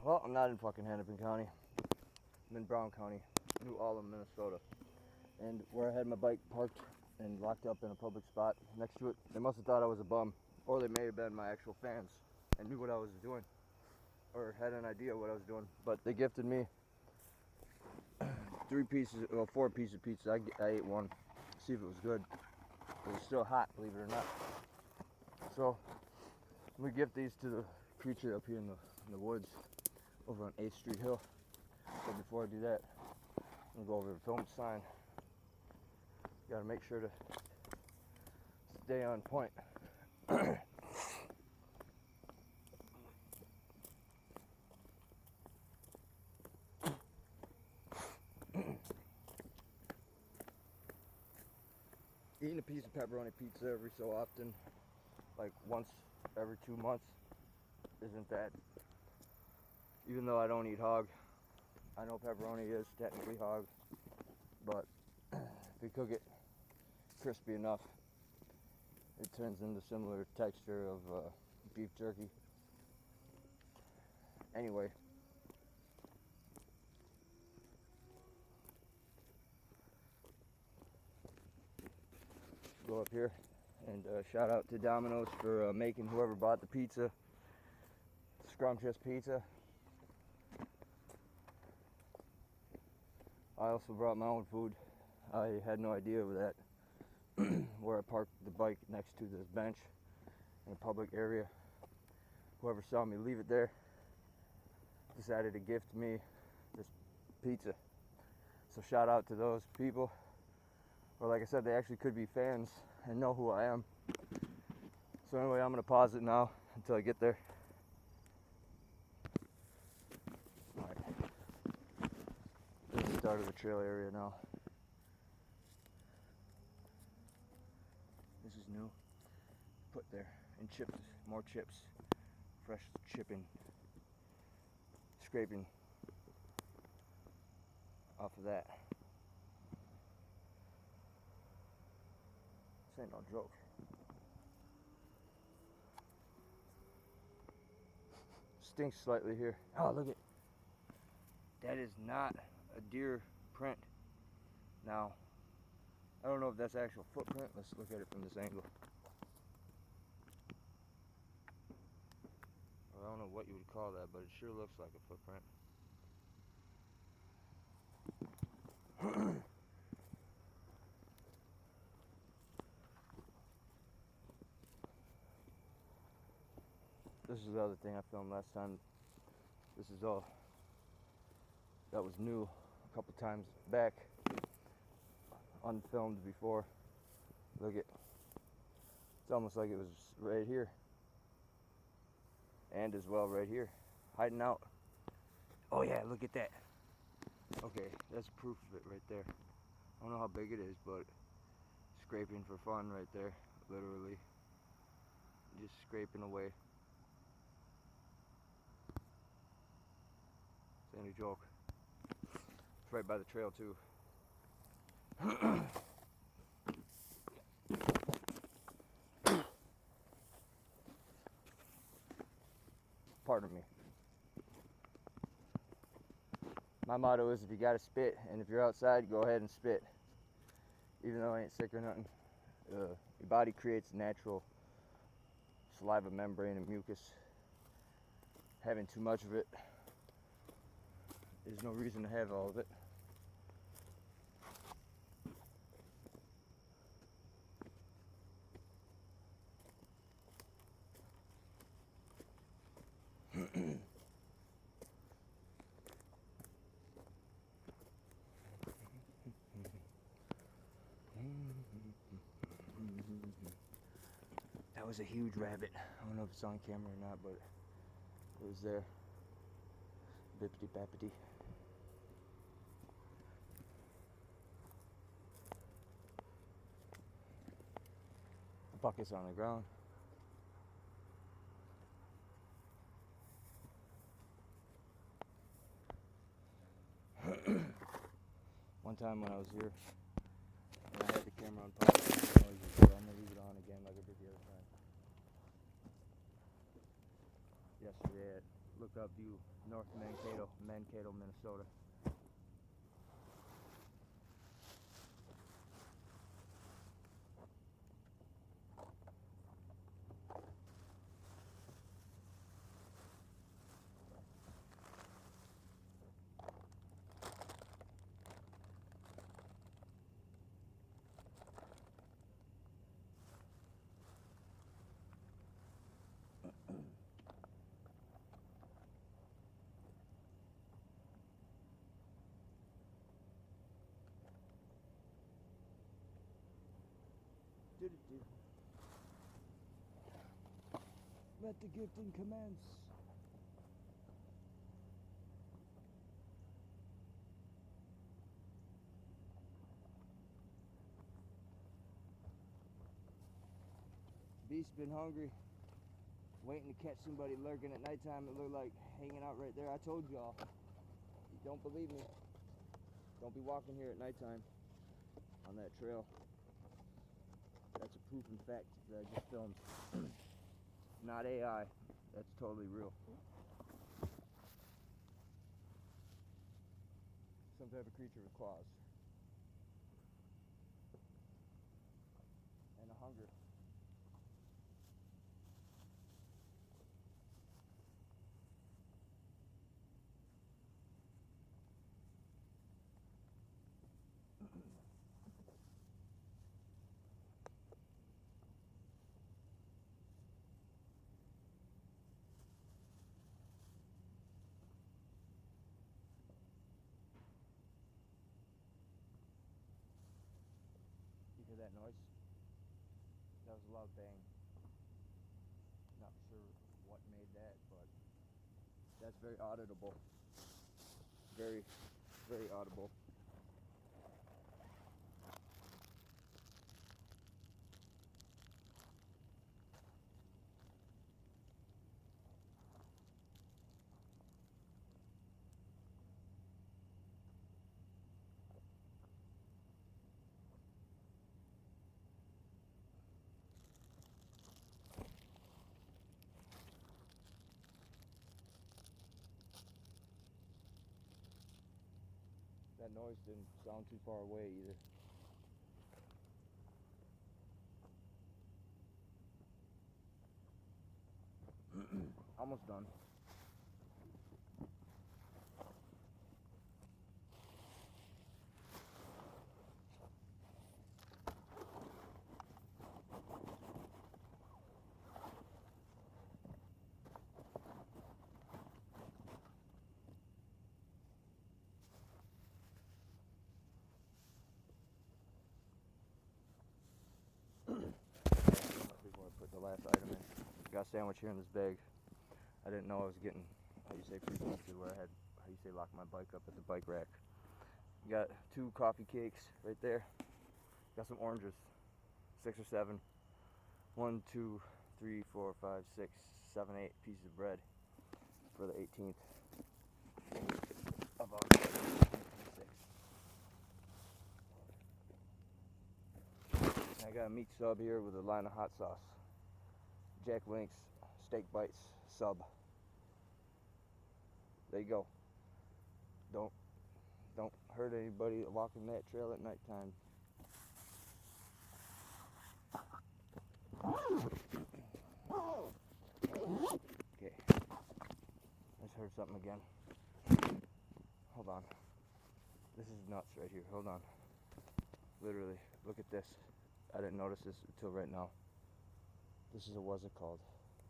Well, I'm not in fucking Hennepin County. I'm in Brown County, New Ulm, Minnesota. And where I had my bike parked and locked up in a public spot next to it, they must have thought I was a bum, or they may have been my actual fans and knew what I was doing, or had an idea what I was doing. But they gifted me 4 pieces of pizza. I ate one, see if it was good. It was still hot, believe it or not. So we gift these to the creature up here in the woods over on 8th Street Hill. But before I do that, I'm gonna go over and film the sign. Gotta make sure to stay on point. Eating a piece of pepperoni pizza every so often, like once every 2 months, isn't that, even though I don't eat hog, I know pepperoni is technically hog, but if you cook it crispy enough, it turns into similar texture of beef jerky. Anyway, go up here and shout out to Domino's for making whoever bought the pizza scrumptious pizza. I also brought my own food. I had no idea of that where I parked the bike next to this bench in a public area. Whoever saw me leave it there decided to gift me this pizza. So shout out to those people. Or like I said, they actually could be fans and know who I am. So anyway, I'm gonna pause it now until I get there. Alright. This is the start of the trail area now. This is new. Put there. And chips, more chips. Fresh chipping. Scraping off of that. This ain't no joke. Stinks slightly here. Oh, look at that. Is not a deer print. Now, I don't know if that's actual footprint. Let's look at it from this angle. I don't know what you would call that, but it sure looks like a footprint. This is the other thing I filmed last time. This is all that was new a couple times back, unfilmed before. Look at, it's almost like it was right here, and as well right here, hiding out. Oh yeah, look at that. Okay, that's proof of it right there. I don't know how big it is, but scraping for fun right there, literally. Just scraping away. It's any joke. It's right by the trail too. Pardon me. My motto is if you gotta spit, and if you're outside, go ahead and spit. Even though I ain't sick or nothing. Your body creates natural saliva membrane and mucus. Having too much of it, there's no reason to have all of it. That was a huge rabbit. I don't know if it's on camera or not, but it was there. Bippity bappity. The bucket's on the ground. One time when I was here, and I had the camera on pause, I'm gonna leave it on again like I did the other time. Yesterday at, look rooftop view, North Mankato, Minnesota. Let the gifting commence. Beast's been hungry, waiting to catch somebody lurking at nighttime. It looked like hanging out right there. I told y'all. You don't believe me? Don't be walking here at nighttime on that trail. That's a proof and fact that I just filmed. Not AI. That's totally real. Some type of creature with claws. And a hunger. You hear that noise? That was a loud bang. Not sure what made that, but that's very audible. Very, very audible. That noise didn't sound too far away either. Almost done. Before I put the last item in, got a sandwich here in this bag. I didn't know I was getting, how you say, frequency where I had, how you say, lock my bike up at the bike rack. Got 2 coffee cakes right there. Got some oranges, 6 or 7. 1, 2, 3, 4, 5, 6, 7, 8 pieces of bread for the 18th of August. 26. I got a meat sub here with a line of hot sauce. Jack Link's steak bites sub. There you go. Don't hurt anybody walking that trail at nighttime. Okay. Let's heard something again. Hold on. This is nuts right here. Hold on. Literally, look at this. I didn't notice this until right now. This is a, what's it called?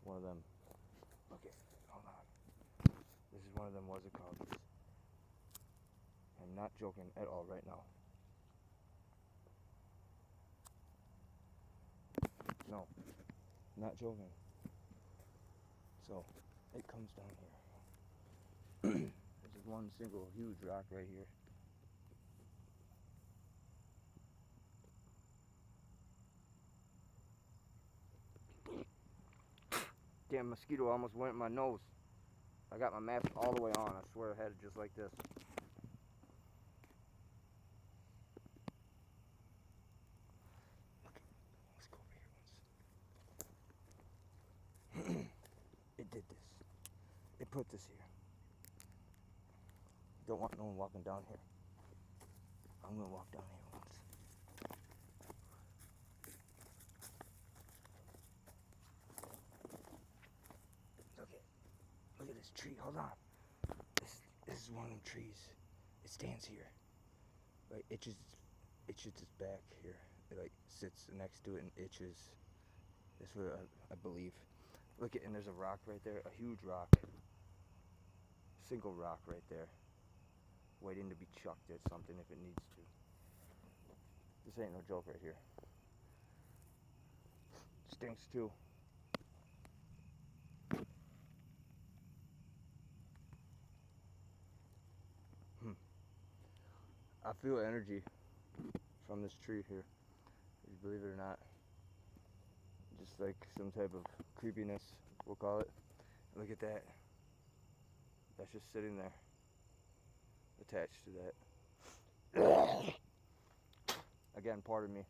One of them. Okay, hold on. This is one of them, what's it called? I'm not joking at all right now. No, not joking. So, it comes down here. This is one single huge rock right here. Damn, mosquito almost went in my nose. I got my mask all the way on. I swear I had it just like this. Let's go over here once. It did this. they put this here. Don't want no one walking down here. I'm gonna walk down here once. Look at this tree. Hold on. This is one of them trees. It stands here. Right, itches its back here. It like sits next to it and itches. That's what I believe. Look at, and there's a rock right there, a huge rock. Single rock right there. Waiting to be chucked at something if it needs to. This ain't no joke right here. Stinks too. I feel energy from this tree here. If you believe it or not. Just like some type of creepiness, we'll call it. Look at that. That's just sitting there. Attached to that. Again, pardon me.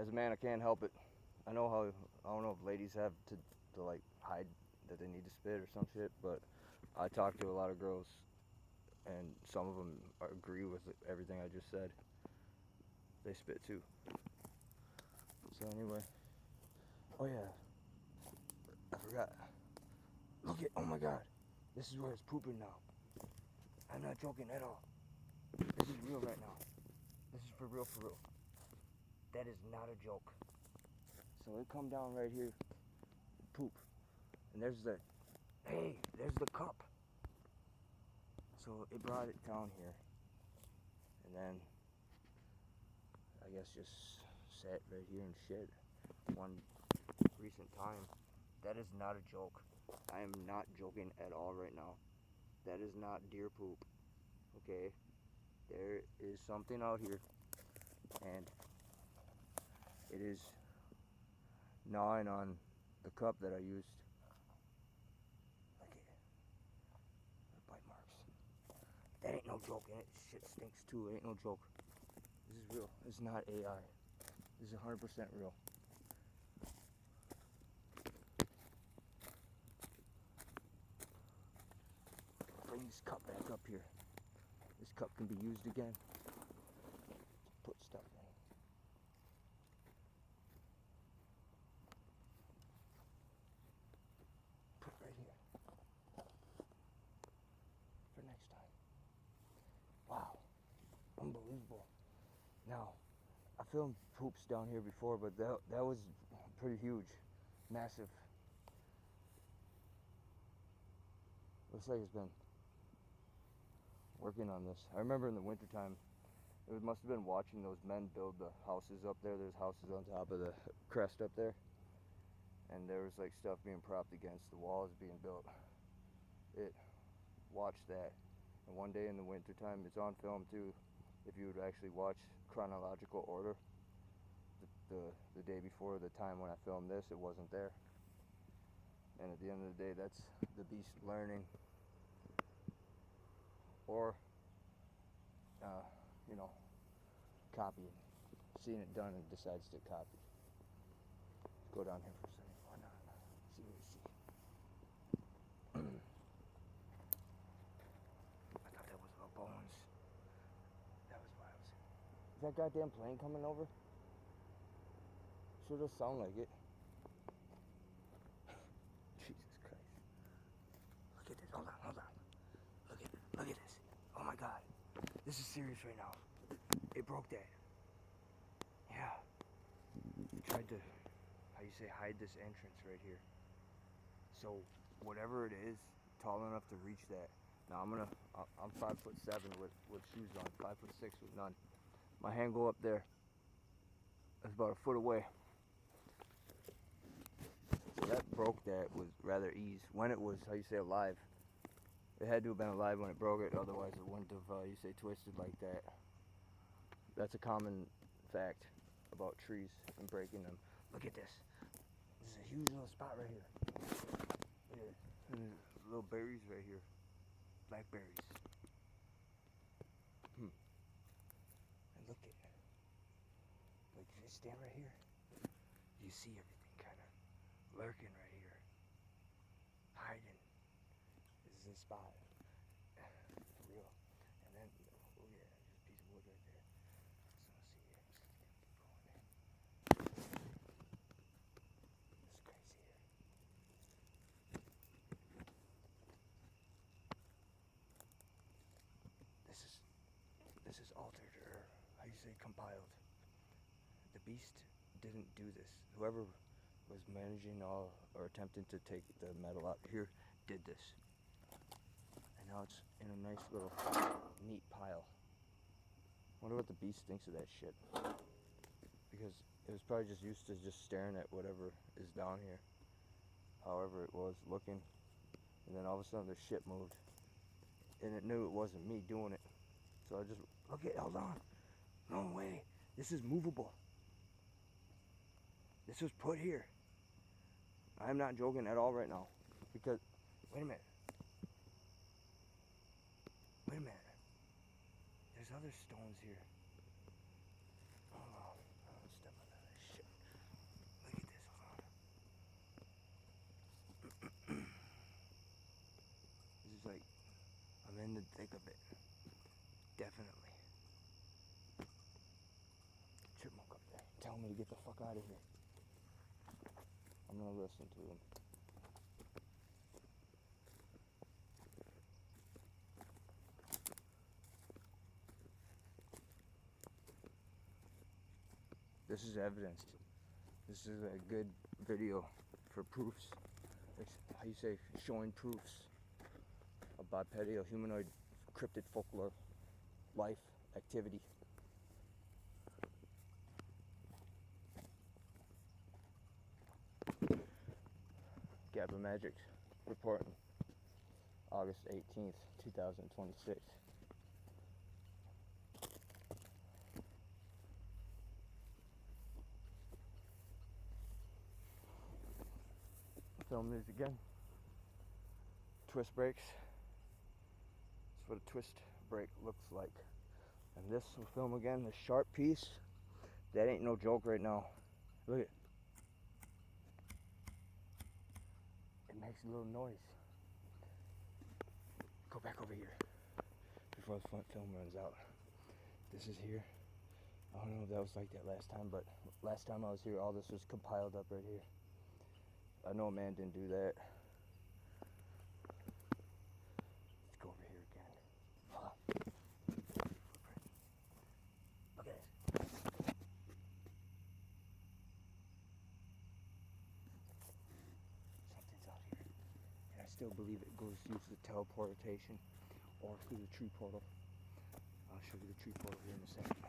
As a man, I can't help it. I know how, I don't know if ladies have to like hide that they need to spit or some shit, but I talk to a lot of girls and some of them agree with everything I just said. They spit too. So anyway, oh yeah, I forgot. Look at, oh my god, this is where it's pooping now. I'm not joking at all. This is real right now. This is for real, for real. That is not a joke. So it come down right here, poop. And there's the, hey, there's the cup. So it brought it down here. And then, I guess just sat right here and shit. One recent time. That is not a joke. I am not joking at all right now. That is not deer poop. Okay? There is something out here. And it is gnawing on the cup that I used. Look at it. The bite marks. That ain't no joke, and it shit stinks too. It ain't no joke. This is real. It's not AI. This is 100% real. Bring this cup back up here. This cup can be used again. Put stuff in. Put right here. For next time. Wow. Unbelievable. Now, I filmed poops down here before, but that was pretty huge. Massive. Looks like it's been working on this. I remember in the wintertime, it must have been watching those men build the houses up there. There's houses on top of the crest up there. And there was like stuff being propped against the walls being built. It watched that. And one day in the wintertime, it's on film too. If you would actually watch chronological order, the day before the time when I filmed this, it wasn't there. And at the end of the day, that's the beast learning. Or, you know, copying. Seeing it done and decides to copy. Let's go down here for a second. Why not? See what we see. I thought that was about bones. That was why I was. Is that goddamn plane coming over? Sure does sound like it. Jesus Christ. Look at this. Hold on. Look at this. Oh my god. This is serious right now. It broke that. Yeah. It tried to, how you say, hide this entrance right here. So whatever it is, tall enough to reach that. Now I'm 5'7" with shoes on, 5'6" with none. My hand go up there. That's about a foot away. So that broke that with rather ease. When it was, how you say, alive. It had to have been alive when it broke it, otherwise it wouldn't have, you say, twisted like that. That's a common fact about trees and breaking them. Look at this. This is a huge little spot right here. Look at it. There's little berries right here. Blackberries. And look at it. Like, if you stand right here, you see everything kind of lurking right here. Hiding. is the spot. For real. And then, oh yeah, there's a piece of wood right there. So let's see here. Let's keep going there. This is crazy here. This is altered, or how you say compiled. The beast didn't do this. Whoever was managing or attempting to take the metal out here did this. And now it's in a nice little neat pile. Wonder what the beast thinks of that shit. Because it was probably just used to just staring at whatever is down here. However it was looking. And then all of a sudden the shit moved. And it knew it wasn't me doing it. So I just, okay, hold on. No way. This is movable. This was put here. I'm not joking at all right now. Because, wait a minute. Wait a minute. There's other stones here. Hold on. I'm step on that shit. Look at this. Hold on. This is like, I'm in the thick of it. Definitely. Chipmunk up there. Tell me to get the fuck out of here. I'm gonna listen to him. This is evidenced. This is a good video for proofs. It's, how you say, showing proofs of bipedal humanoid cryptid folklore, life, activity. GappaMagix reporting August 18th, 2026. Film these again. Twist brakes. That's what a twist brake looks like. And this will film again, the sharp piece. That ain't no joke right now. Look at it. It makes a little noise. Go back over here before the front film runs out. This is here. I don't know if that was like that last time, but last time I was here, all this was compiled up right here. I know a man didn't do that. Let's go over here again. Hold on. Look at this. Something's out here. And I still believe it goes through the teleportation or through the tree portal. I'll show you the tree portal here in a second.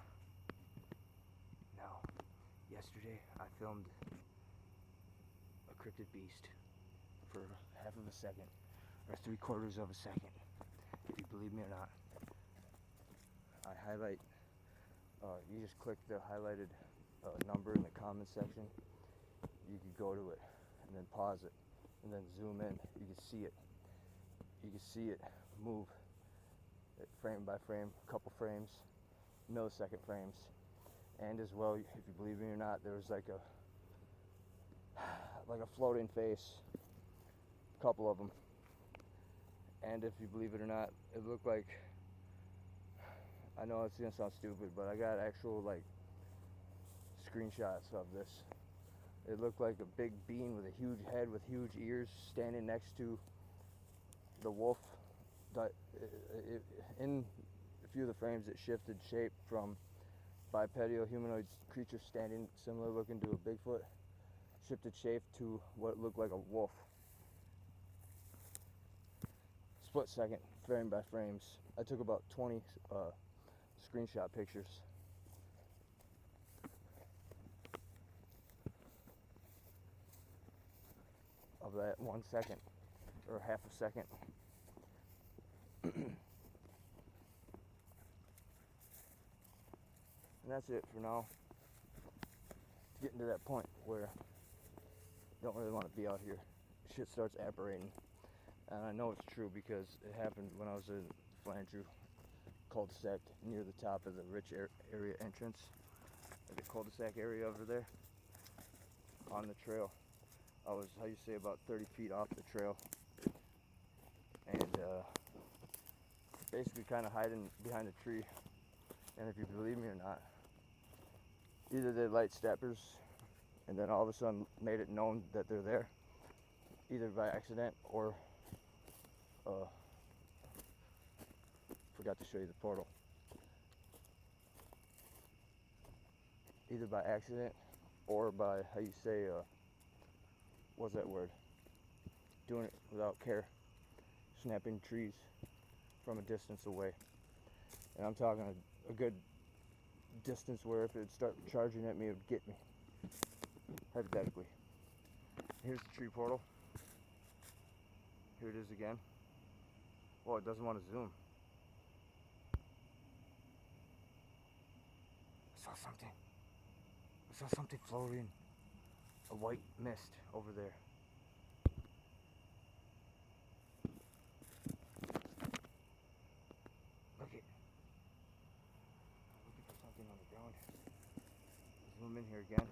Now, yesterday I filmed a cryptid beast for half of a second, or 3/4 of a second, if you believe me or not. I highlight, you just click the highlighted number in the comment section. You can go to it, and then pause it, and then zoom in. You can see it. You can see it move, frame by frame, couple frames, millisecond frames. And as well, if you believe me or not, there was like a floating face, a couple of them. And if you believe it or not, it looked like, I know it's gonna sound stupid, but I got actual like screenshots of this. It looked like a big being with a huge head with huge ears standing next to the wolf. In a few of the frames, it shifted shape from bipedal humanoid creature standing similar looking to a Bigfoot, shifted shape to what looked like a wolf. Split second, frame by frames. I took about 20 screenshot pictures. Of that 1 second, or half a second. And that's it for now. It's getting to that point where I don't really want to be out here. Shit starts apparating. And I know it's true because it happened when I was in Flandreau cul-de-sac near the top of the rich area entrance. Like the cul-de-sac area over there on the trail. I was, how you say, about 30 feet off the trail. And basically kind of hiding behind a tree. And if you believe me or not, either they light steppers and then all of a sudden made it known that they're there, either by accident or forgot to show you the portal. Either by accident or by, how you say, what's that word? Doing it without care. Snapping trees from a distance away. And I'm talking a good distance where if it would start charging at me, it would get me. Hypothetically. Here's the tree portal. Here it is again. Oh, it doesn't want to zoom. I saw something floating. A white mist over there. Look it. I'm looking for something on the ground. Zoom in here again.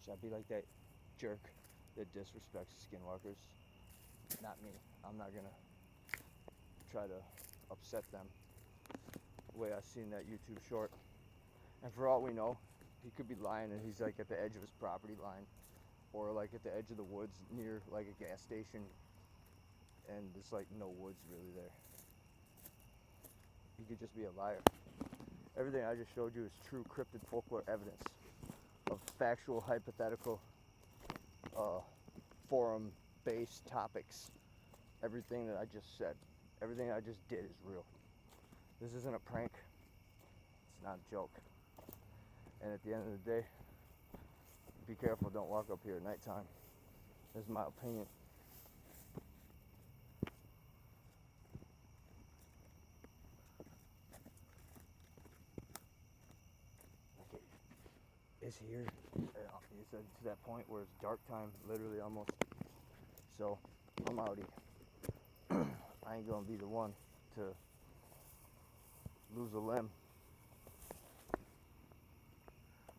Should I be like that jerk that disrespects skinwalkers? Not me. I'm not gonna try to upset them the way I seen that YouTube short. And for all we know, he could be lying and he's like at the edge of his property line or like at the edge of the woods near like a gas station and there's like no woods really there. He could just be a liar. Everything I just showed you is true cryptid folklore evidence of factual, hypothetical, forum-based topics. Everything that I just said, everything I just did is real. This isn't a prank. It's not a joke. And at the end of the day, be careful, don't walk up here at nighttime. This is my opinion. It's here. It's to that point where it's dark time, literally almost. So I'm outie. I ain't gonna be the one to lose a limb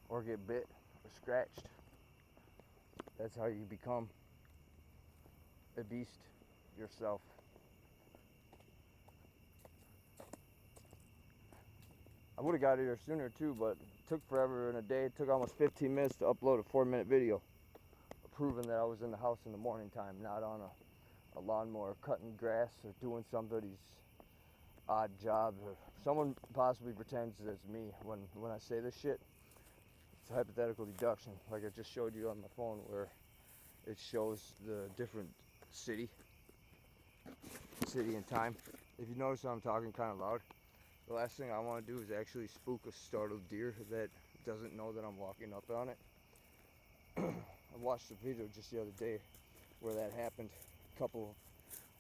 or get bit or scratched. That's how you become a beast yourself. I would have got here sooner too, but it took forever and a day. It took almost 15 minutes to upload a 4-minute video proving that I was in the house in the morning time, not on a lawnmower cutting grass or doing somebody's odd job. Or someone possibly pretends that it's me when I say this shit. It's a hypothetical deduction, like I just showed you on my phone, where it shows the different city and time. If you notice I'm talking kind of loud, the last thing I want to do is actually spook a startled deer that doesn't know that I'm walking up on it. I watched a video just the other day where that happened. It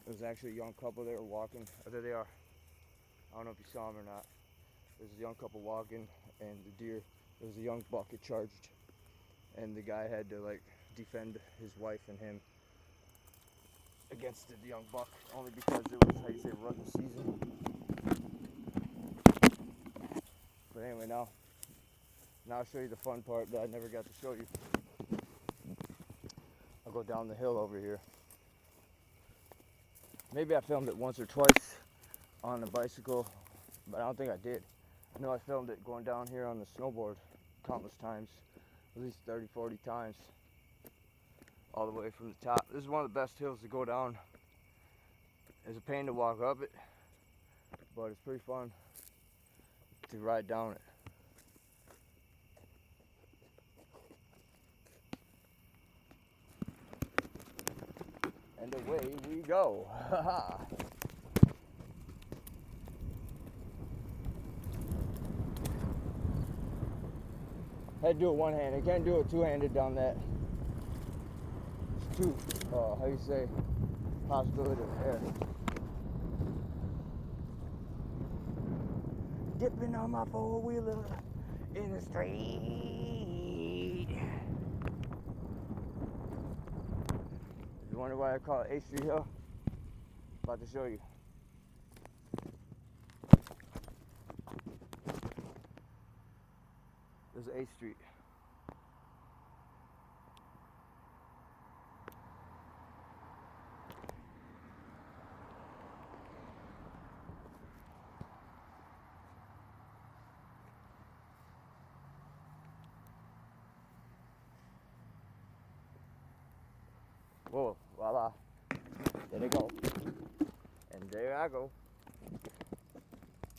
was actually a young couple. They were walking. Oh, there they are. I don't know if you saw them or not. There's a young couple walking, and the deer, there was a young buck, it charged, and the guy had to like defend his wife and him against the young buck, only because it was, how you say, rutting season. But anyway, now I'll show you the fun part that I never got to show you. I'll go down the hill over here. Maybe I filmed it once or twice on the bicycle, but I don't think I did. I know I filmed it going down here on the snowboard countless times, at least 30, 40 times, all the way from the top. This is one of the best hills to go down. It's a pain to walk up it, but it's pretty fun to ride down it. And away we go. Haha. Had to do it one-handed. I can't do it two-handed down that. It's too, how you say, possibility of air. Dipping on my four-wheeler in the street. You wonder why I call it H Street Hill? About to show you. There's 8th Street. Whoa, voila. There they go. And there I go.